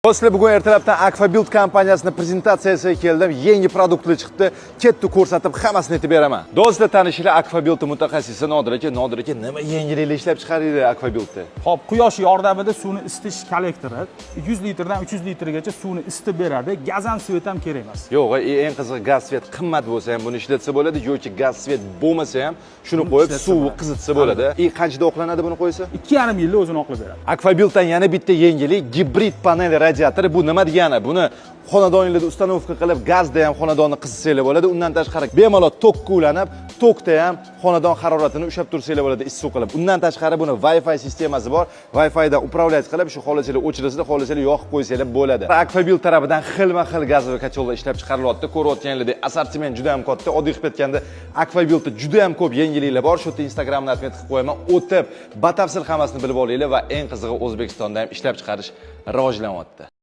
Do'stlar, bugun ertalabdan Aquabuild kompaniyasining prezentatsiyasiga keldim. Yangi produktlar chiqdi. Ketdi ko'rsatib, hammasini aytib beraman. Do'stlar, tanishinglar, Aquabuild mutaxassisi Nodir aka. Nodir aka, nima yangiliklar ishlab chiqaradi Aquabuildda? Hop, quyosh yordamida suvni isitish kollektori 100 litrdan 300 litrgacha suvni isitib beradi. Gaz ham svet ham kerak emas. Yo'q, eng qizig'i gaz svet qimmat bo'lsa ham buni ishlatsa bo'ladi, yoki gaz svet bo'lmasa ham shuni qo'yib suvni qizitsa bo'ladi. Qanchada oqlanadi buni qo'ysa? 2,5 yilda o'zini oqlab beradi. Aquabuilddan yana bitta yangilik, gibrid panel radiatori. Bu nima degani? Buni xonadoningizda ustanovka qilib, gazda ham xonadonni qizitsanglar bo'ladi. Undan tashqari bemalol tokka ulanib, tokda ham xonadon haroratini ushlab tursanglar bo'ladi, issiq qilib. Undan tashqari buni Wi-Fi sistemasi bor. Wi-Fi dan upravlять qilib, shu xohlasanglar o'chirasizlar, xohlasanglar yoqib qo'ysanglar bo'ladi. Aquabuild tarafidan xilma-xil gaz va kachollar ishlab chiqarilyapti. Ko'rayotganinglardek assortiment juda ham katta. Oddiy qilib aytganda, Aquabuildda juda ham ko'p yangiliklar bor. Shu yerda Instagramni atmet qilib qo'yaman. O'tib, batafsil hammasini bilib olinglar va eng qizig'i O'zbekistonda ham ishlab chiqarish rivojlanyapti.